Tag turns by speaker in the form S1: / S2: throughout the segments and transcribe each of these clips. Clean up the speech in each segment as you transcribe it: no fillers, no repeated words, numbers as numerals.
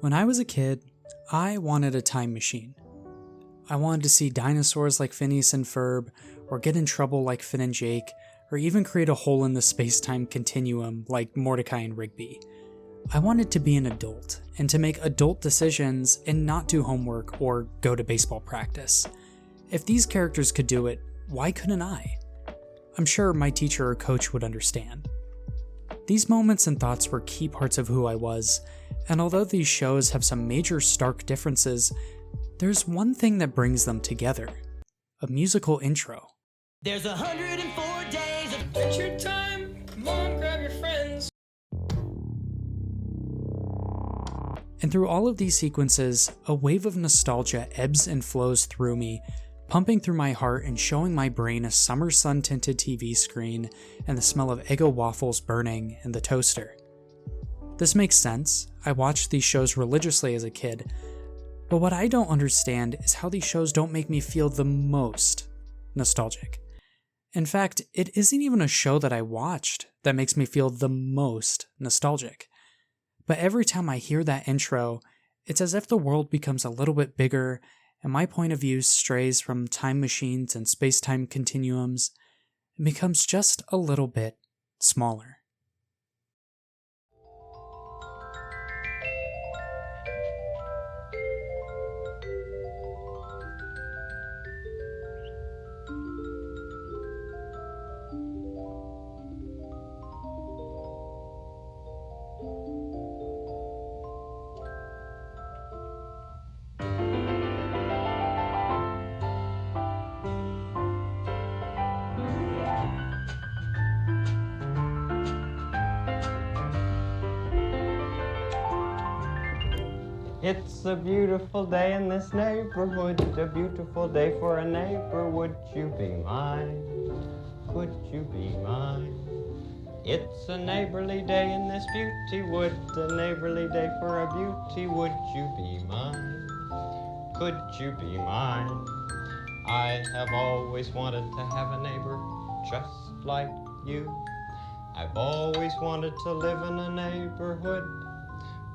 S1: When I was a kid, I wanted a time machine. I wanted to see dinosaurs like Phineas and Ferb, or get in trouble like Finn and Jake, or even create a hole in the space-time continuum like Mordecai and Rigby. I wanted to be an adult, and to make adult decisions and not do homework or go to baseball practice. If these characters could do it, why couldn't I? I'm sure my teacher or coach would understand. These moments and thoughts were key parts of who I was, and although these shows have some major stark differences, there's one thing that brings them together: a musical intro.
S2: There's 104 days of adventure time. Come on, grab your friends.
S1: And through all of these sequences, a wave of nostalgia ebbs and flows through me, pumping through my heart and showing my brain a summer sun-tinted TV screen and the smell of Eggo waffles burning in the toaster. This makes sense. I watched these shows religiously as a kid, but what I don't understand is how these shows don't make me feel the most nostalgic. In fact, it isn't even a show that I watched that makes me feel the most nostalgic. But every time I hear that intro, it's as if the world becomes a little bit bigger and my point of view strays from time machines and space-time continuums and becomes just a little bit smaller.
S3: It's a beautiful day in this neighborhood, a beautiful day for a neighbor. Would you be mine? Could you be mine? It's a neighborly day in this beauty wood, a neighborly day for a beauty. Would you be mine? Could you be mine? I have always wanted to have a neighbor just like you. I've always wanted to live in a neighborhood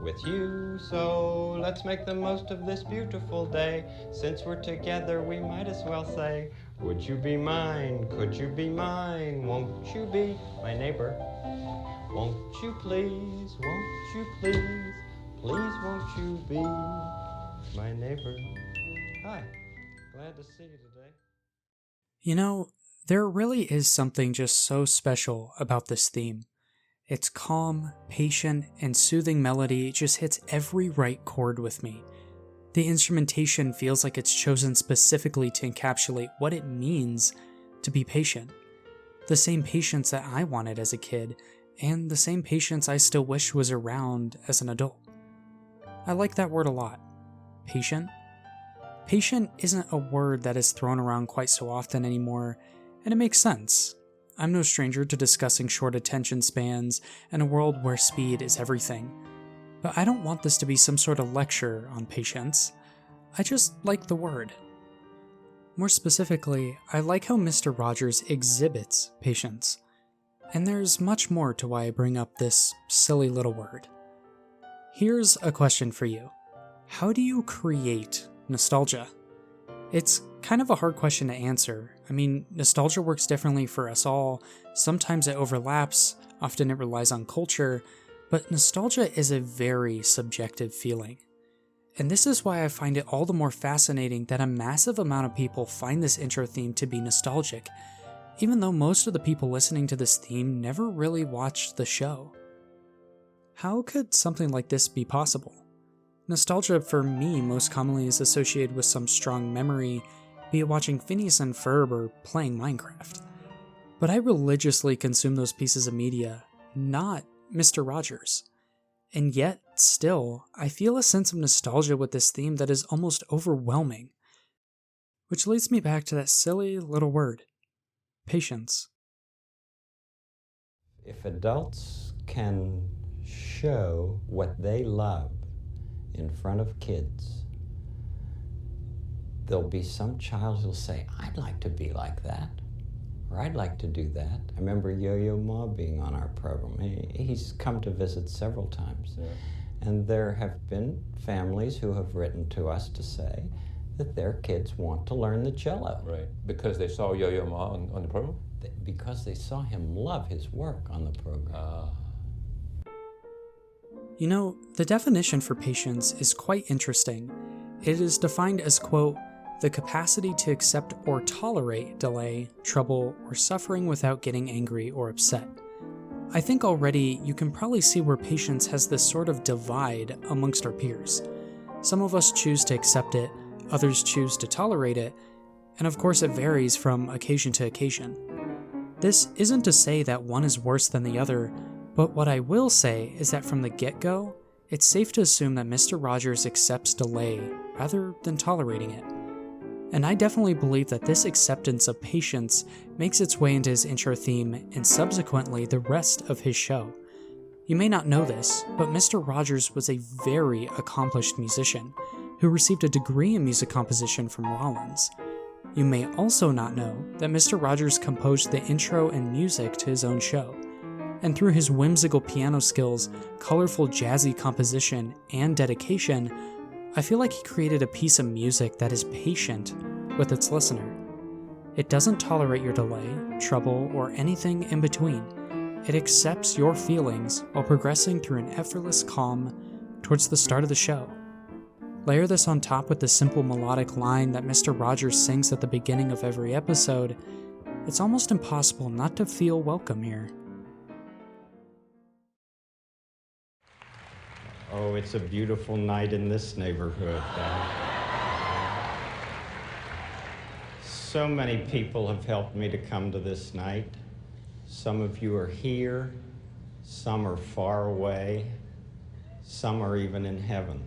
S3: with you, so let's make the most of this beautiful day. Since we're together, we might as well say, would you be mine? Could you be mine? Won't you be my neighbor? Won't you please? Won't you please? Please won't you be my neighbor? Hi, glad to see you today.
S1: You know, there really is something just so special about this theme. Its calm, patient, and soothing melody just hits every right chord with me. The instrumentation feels like it's chosen specifically to encapsulate what it means to be patient. The same patience that I wanted as a kid, and the same patience I still wish was around as an adult. I like that word a lot. Patient? Patient isn't a word that is thrown around quite so often anymore, and it makes sense. I'm no stranger to discussing short attention spans and a world where speed is everything. But I don't want this to be some sort of lecture on patience. I just like the word. More specifically, I like how Mr. Rogers exhibits patience. And there's much more to why I bring up this silly little word. Here's a question for you. How do you create nostalgia? It's kind of a hard question to answer. I mean, nostalgia works differently for us all. Sometimes it overlaps, often it relies on culture, but nostalgia is a very subjective feeling. And this is why I find it all the more fascinating that a massive amount of people find this intro theme to be nostalgic, even though most of the people listening to this theme never really watched the show. How could something like this be possible? Nostalgia for me most commonly is associated with some strong memory, be it watching Phineas and Ferb or playing Minecraft. But I religiously consume those pieces of media, not Mr. Rogers. And yet, still, I feel a sense of nostalgia with this theme that is almost overwhelming. Which leads me back to that silly little word, patience.
S3: If adults can show what they love in front of kids, there'll be some child who'll say, I'd like to be like that, or I'd like to do that. I remember Yo-Yo Ma being on our program. He's come to visit several times. Yeah. And there have been families who have written to us to say that their kids want to learn the cello.
S4: Right, because they saw Yo-Yo Ma on the program?
S3: Because they saw him love his work on the program.
S1: You know, the definition for patience is quite interesting. It is defined as, quote, the capacity to accept or tolerate delay, trouble, or suffering without getting angry or upset. I think already you can probably see where patience has this sort of divide amongst our peers. Some of us choose to accept it, others choose to tolerate it, and of course it varies from occasion to occasion. This isn't to say that one is worse than the other, but what I will say is that from the get-go, it's safe to assume that Mr. Rogers accepts delay rather than tolerating it. And I definitely believe that this acceptance of patience makes its way into his intro theme and subsequently the rest of his show. You may not know this, but Mr. Rogers was a very accomplished musician who received a degree in music composition from Rollins. You may also not know that Mr. Rogers composed the intro and music to his own show. And through his whimsical piano skills, colorful jazzy composition, and dedication, I feel like he created a piece of music that is patient with its listener. It doesn't tolerate your delay, trouble, or anything in between. It accepts your feelings while progressing through an effortless calm towards the start of the show. Layer this on top with the simple melodic line that Mr. Rogers sings at the beginning of every episode, it's almost impossible not to feel welcome here.
S3: Oh, it's a beautiful night in this neighborhood. So many people have helped me to come to this night. Some of you are here, some are far away, some are even in heaven.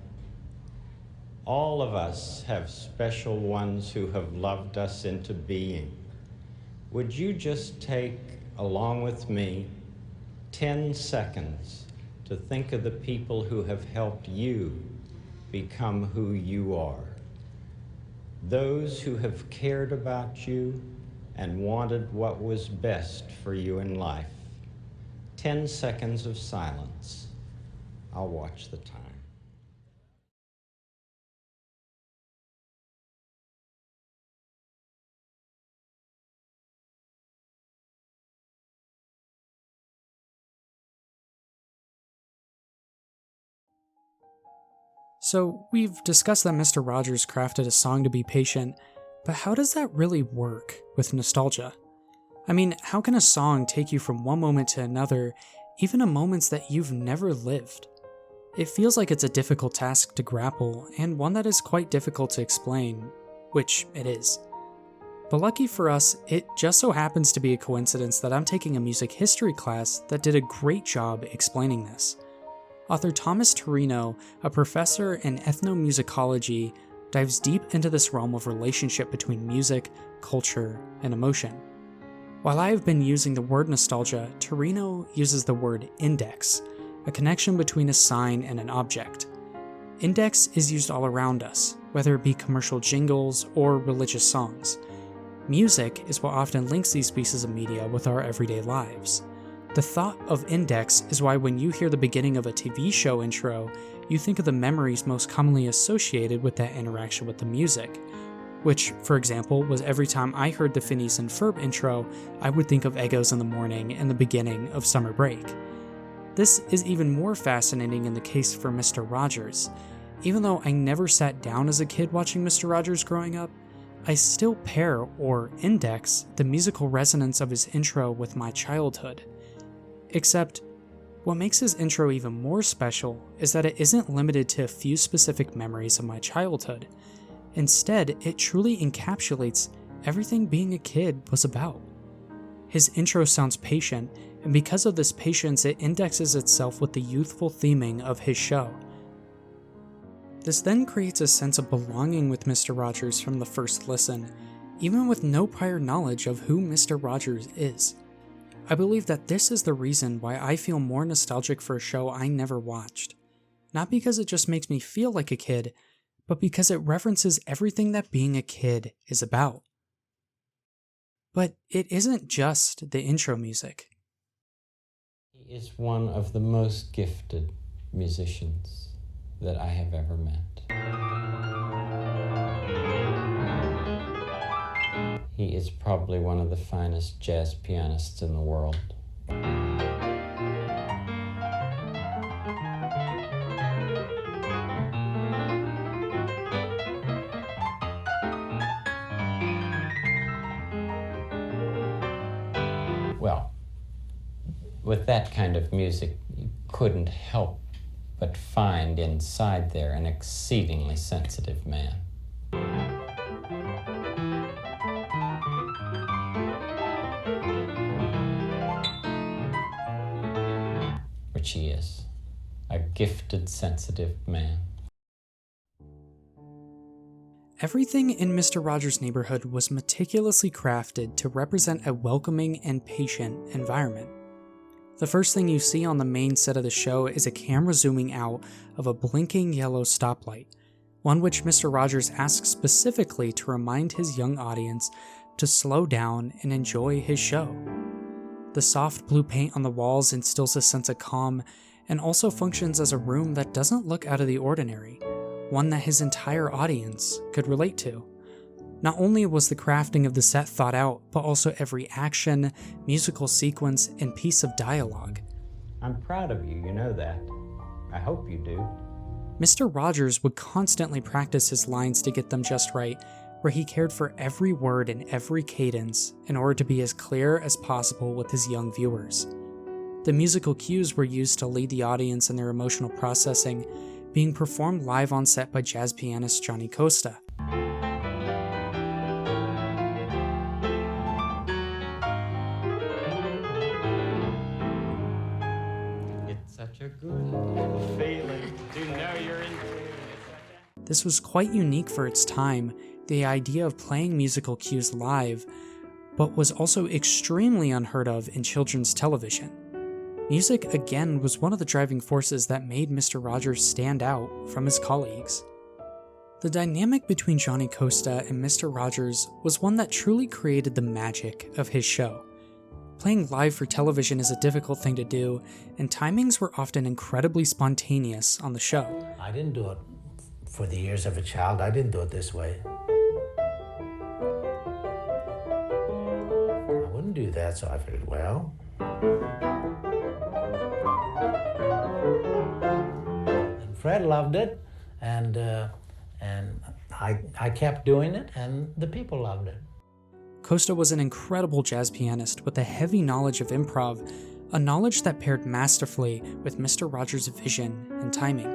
S3: All of us have special ones who have loved us into being. Would you just take, along with me, 10 seconds to think of the people who have helped you become who you are? Those who have cared about you and wanted what was best for you in life. 10 seconds of silence. I'll watch the time.
S1: So, we've discussed that Mr. Rogers crafted a song to be patient, but how does that really work with nostalgia? I mean, how can a song take you from one moment to another, even in moments that you've never lived? It feels like it's a difficult task to grapple, and one that is quite difficult to explain, which it is. But lucky for us, it just so happens to be a coincidence that I'm taking a music history class that did a great job explaining this. Author Thomas Torino, a professor in ethnomusicology, dives deep into this realm of relationship between music, culture, and emotion. While I have been using the word nostalgia, Torino uses the word index, a connection between a sign and an object. Index is used all around us, whether it be commercial jingles or religious songs. Music is what often links these pieces of media with our everyday lives. The thought of index is why when you hear the beginning of a TV show intro, you think of the memories most commonly associated with that interaction with the music. Which, for example, was every time I heard the Phineas and Ferb intro, I would think of Eggos in the Morning and the beginning of Summer Break. This is even more fascinating in the case for Mr. Rogers. Even though I never sat down as a kid watching Mr. Rogers growing up, I still pair or index the musical resonance of his intro with my childhood. Except, what makes his intro even more special is that it isn't limited to a few specific memories of my childhood. Instead, it truly encapsulates everything being a kid was about. His intro sounds patient, and because of this patience, it indexes itself with the youthful theming of his show. This then creates a sense of belonging with Mr. Rogers from the first listen, even with no prior knowledge of who Mr. Rogers is. I believe that this is the reason why I feel more nostalgic for a show I never watched. Not because it just makes me feel like a kid, but because it references everything that being a kid is about. But it isn't just the intro music.
S3: He is one of the most gifted musicians. that I have ever met. He is probably one of the finest jazz pianists in the world. Well, with that kind of music, you couldn't help but find inside there an exceedingly sensitive man. Which he is, a gifted, sensitive man.
S1: Everything in Mr. Rogers' Neighborhood was meticulously crafted to represent a welcoming and patient environment. The first thing you see on the main set of the show is a camera zooming out of a blinking yellow stoplight, one which Mr. Rogers asks specifically to remind his young audience to slow down and enjoy his show. The soft blue paint on the walls instills a sense of calm and also functions as a room that doesn't look out of the ordinary, one that his entire audience could relate to. Not only was the crafting of the set thought out, but also every action, musical sequence, and piece of dialogue.
S3: I'm proud of you, you know that. I hope you do.
S1: Mr. Rogers would constantly practice his lines to get them just right, where he cared for every word and every cadence in order to be as clear as possible with his young viewers. The musical cues were used to lead the audience in their emotional processing, being performed live on set by jazz pianist Jonny Costa.
S3: It's such a good feeling to know you're in tune.
S1: This was quite unique for its time, the idea of playing musical cues live, but was also extremely unheard of in children's television. Music, again, was one of the driving forces that made Mr. Rogers stand out from his colleagues. The dynamic between Jonny Costa and Mr. Rogers was one that truly created the magic of his show. Playing live for television is a difficult thing to do, and timings were often incredibly spontaneous on the show.
S5: I didn't do it for the ears of a child. I didn't do it this way. I wouldn't do that, so I figured, well. And Fred loved it, and I kept doing it, and the people loved it.
S1: Costa was an incredible jazz pianist with a heavy knowledge of improv, a knowledge that paired masterfully with Mr. Rogers' vision and timing.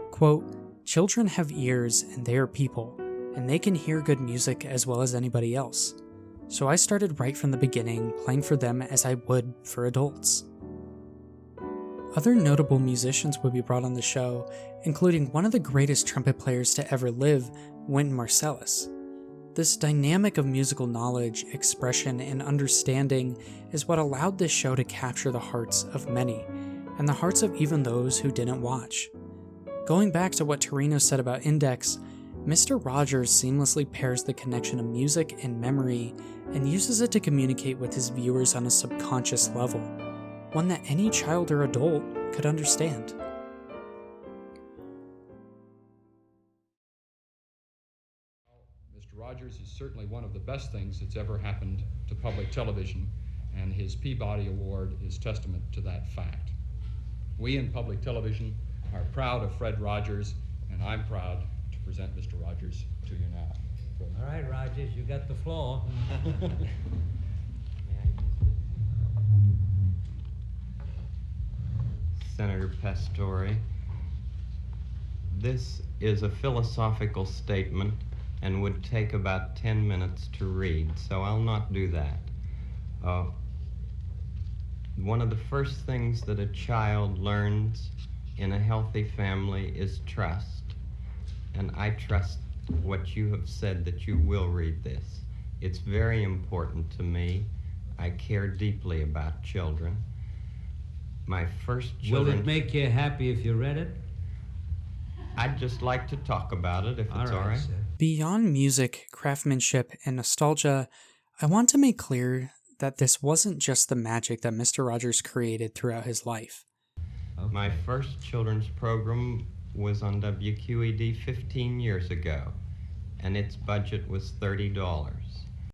S1: Quote, "Children have ears and they are people, and they can hear good music as well as anybody else. So I started right from the beginning playing for them as I would for adults." Other notable musicians would be brought on the show, including one of the greatest trumpet players to ever live, Wynton Marsalis. This dynamic of musical knowledge, expression, and understanding is what allowed this show to capture the hearts of many, and the hearts of even those who didn't watch. Going back to what Torino said about Index, Mr. Rogers seamlessly pairs the connection of music and memory and uses it to communicate with his viewers on a subconscious level, one that any child or adult could understand.
S6: Mr. Rogers is certainly one of the best things that's ever happened to public television, and his Peabody Award is testament to that fact. We in public television are proud of Fred Rogers, and I'm proud to present Mr. Rogers to you now.
S5: All right, Rogers, you got the floor.
S3: Senator Pastore, this is a philosophical statement and would take about 10 minutes to read, so I'll not do that. One of the first things that a child learns in a healthy family is trust, and I trust what you have said that you will read this. It's very important to me. I care deeply about children. My first children...
S5: Will it make you happy if you read it?
S3: I'd just like to talk about it, if it's all right.
S5: Sir.
S1: Beyond music, craftsmanship, and nostalgia, I want to make clear that this wasn't just the magic that Mr. Rogers created throughout his life.
S3: Okay. My first children's program was on WQED 15 years ago, and its budget was $30.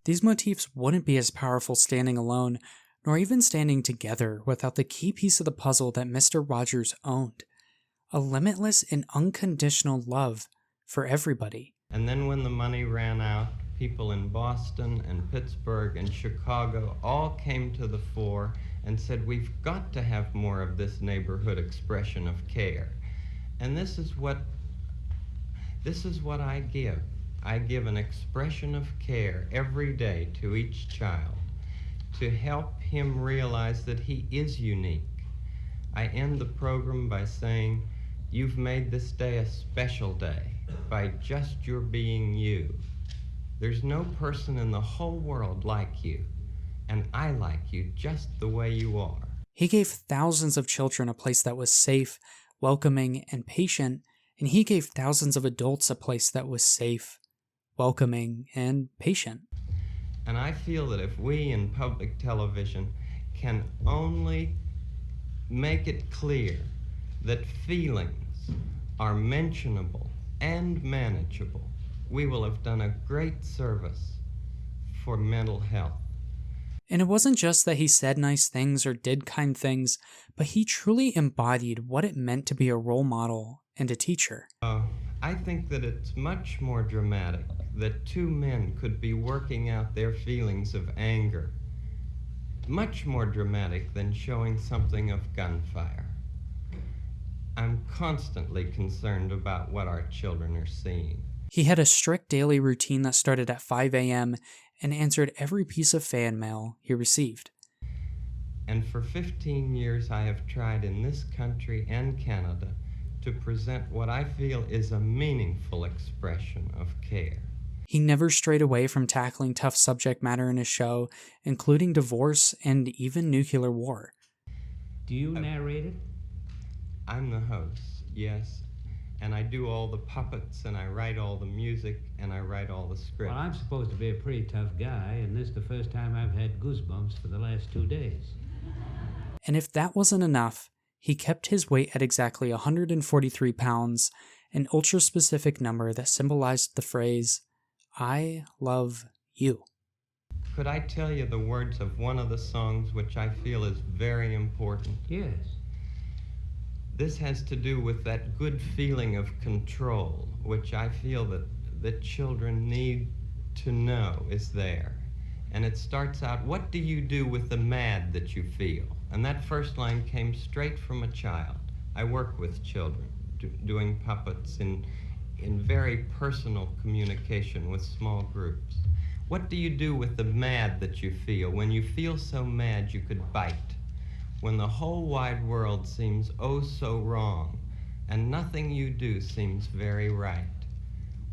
S1: These motifs wouldn't be as powerful standing alone, nor even standing together without the key piece of the puzzle that Mr. Rogers owned: a limitless and unconditional love for everybody.
S3: And then when the money ran out, people in Boston and Pittsburgh and Chicago all came to the fore and said, we've got to have more of this neighborhood expression of care. And this is what I give. I give an expression of care every day to each child to help him realize that he is unique. I end the program by saying, you've made this day a special day by just your being you. There's no person in the whole world like you, and I like you just the way you are.
S1: He gave thousands of children a place that was safe, welcoming, and patient, and he gave thousands of adults a place that was safe, welcoming, and patient.
S3: And I feel that if we in public television can only make it clear that feelings are mentionable and manageable, we will have done a great service for mental health.
S1: And it wasn't just that he said nice things or did kind things, but he truly embodied what it meant to be a role model and a teacher.
S3: I think that it's much more dramatic that two men could be working out their feelings of anger. Much more dramatic than showing something of gunfire. I'm constantly concerned about what our children are seeing.
S1: He had a strict daily routine that started at 5 a.m. and answered every piece of fan mail he received.
S3: And for 15 years I have tried in this country and Canada to present what I feel is a meaningful expression of care.
S1: He never strayed away from tackling tough subject matter in his show, including divorce and even nuclear war.
S5: Do you narrate it?
S3: I'm the host, yes. And I do all the puppets, and I write all the music, and I write all the scripts.
S5: Well, I'm supposed to be a pretty tough guy, and this is the first time I've had goosebumps for the last 2 days.
S1: And if that wasn't enough, he kept his weight at exactly 143 pounds, an ultra-specific number that symbolized the phrase, I love you.
S3: Could I tell you the words of one of the songs which I feel is very important?
S5: Yes.
S3: This has to do with that good feeling of control, which I feel that children need to know is there. And it starts out, what do you do with the mad that you feel? And that first line came straight from a child. I work with children, doing puppets in very personal communication with small groups. What do you do with the mad that you feel? When you feel so mad you could bite. When the whole wide world seems oh so wrong, and nothing you do seems very right.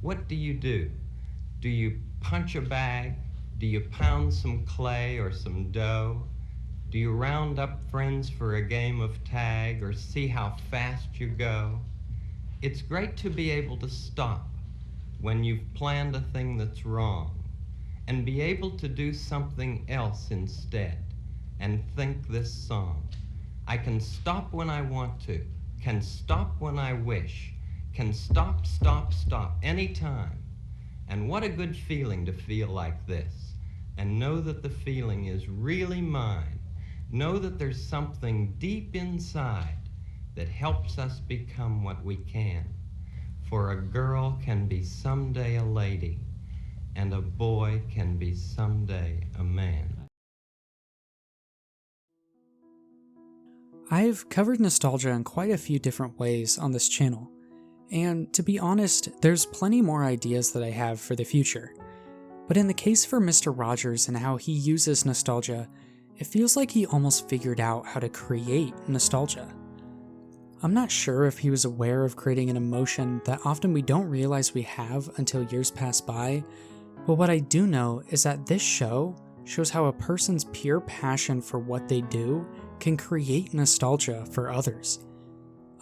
S3: What do you do? Do you punch a bag? Do you pound some clay or some dough? Do you round up friends for a game of tag or see how fast you go? It's great to be able to stop when you've planned a thing that's wrong and be able to do something else instead and think this song. I can stop when I want to, can stop when I wish, can stop, stop, stop anytime. And what a good feeling to feel like this and know that the feeling is really mine. Know that there's something deep inside that helps us become what we can. For a girl can be someday a lady, and a boy can be someday a man.
S1: I've covered nostalgia in quite a few different ways on this channel, and to be honest, there's plenty more ideas that I have for the future. But in the case for Mr. Rogers and how he uses nostalgia, it feels like he almost figured out how to create nostalgia. I'm not sure if he was aware of creating an emotion that often we don't realize we have until years pass by, but what I do know is that this show shows how a person's pure passion for what they do can create nostalgia for others.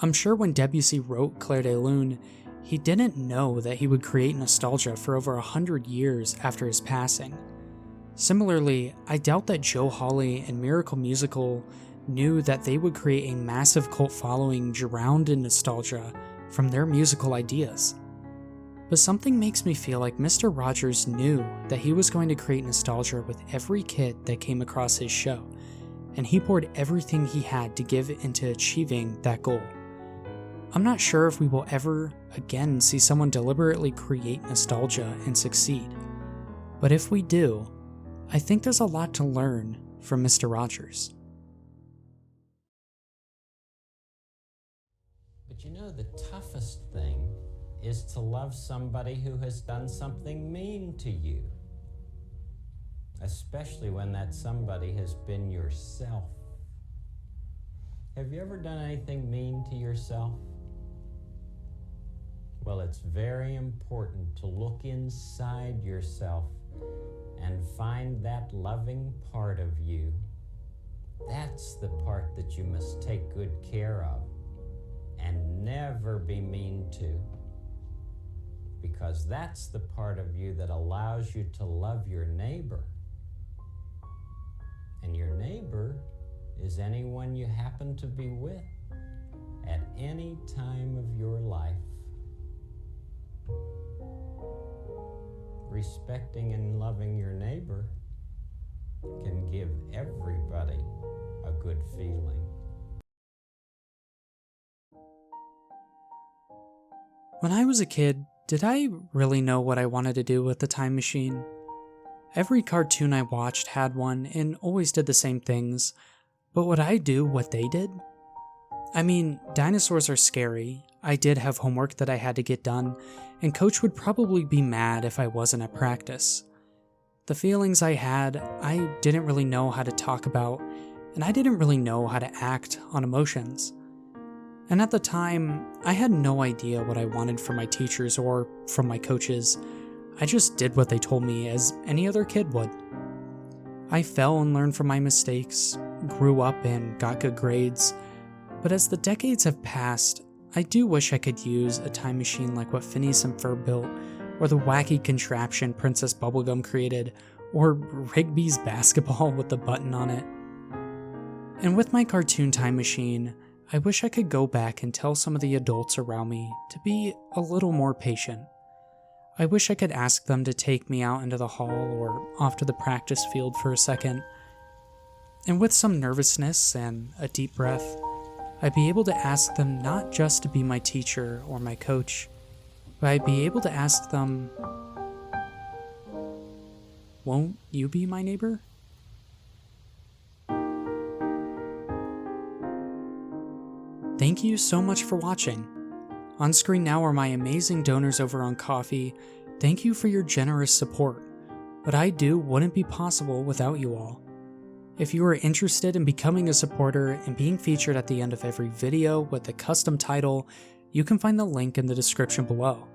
S1: I'm sure when Debussy wrote Clair de Lune, he didn't know that he would create nostalgia for over 100 years after his passing. Similarly, I doubt that Joe Hawley and Miracle Musical knew that they would create a massive cult following drowned in nostalgia from their musical ideas. But something makes me feel like Mr. Rogers knew that he was going to create nostalgia with every kid that came across his show, and he poured everything he had to give into achieving that goal. I'm not sure if we will ever again see someone deliberately create nostalgia and succeed, but if we do, I think there's a lot to learn from Mr. Rogers.
S3: But you know, the toughest thing is to love somebody who has done something mean to you, especially when that somebody has been yourself. Have you ever done anything mean to yourself? Well, it's very important to look inside yourself and find that loving part of you. That's the part that you must take good care of and never be mean to, because that's the part of you that allows you to love your neighbor. And your neighbor is anyone you happen to be with at any time of your life. Respecting and loving your neighbor can give everybody a good feeling.
S1: When I was a kid, did I really know what I wanted to do with the time machine? Every cartoon I watched had one and always did the same things, but would I do what they did? I mean, dinosaurs are scary, I did have homework that I had to get done, and Coach would probably be mad if I wasn't at practice. The feelings I had, I didn't really know how to talk about, and I didn't really know how to act on emotions. And at the time, I had no idea what I wanted from my teachers or from my coaches. I just did what they told me, as any other kid would. I fell and learned from my mistakes, grew up and got good grades, but as the decades have passed, I do wish I could use a time machine like what Phineas and Ferb built, or the wacky contraption Princess Bubblegum created, or Rigby's basketball with the button on it. And with my cartoon time machine, I wish I could go back and tell some of the adults around me to be a little more patient. I wish I could ask them to take me out into the hall or off to the practice field for a second. And with some nervousness and a deep breath, I'd be able to ask them not just to be my teacher or my coach, but I'd be able to ask them, "Won't you be my neighbor?" Thank you so much for watching. On screen now are my amazing donors over on Ko-fi. Thank you for your generous support. What I do wouldn't be possible without you all. If you are interested in becoming a supporter and being featured at the end of every video with a custom title, you can find the link in the description below.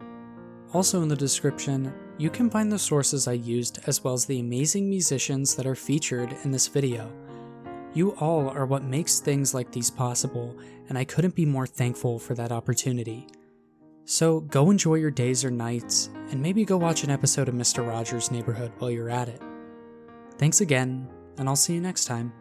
S1: Also in the description, you can find the sources I used as well as the amazing musicians that are featured in this video. You all are what makes things like these possible, and I couldn't be more thankful for that opportunity. So go enjoy your days or nights, and maybe go watch an episode of Mr. Rogers' Neighborhood while you're at it. Thanks again, and I'll see you next time.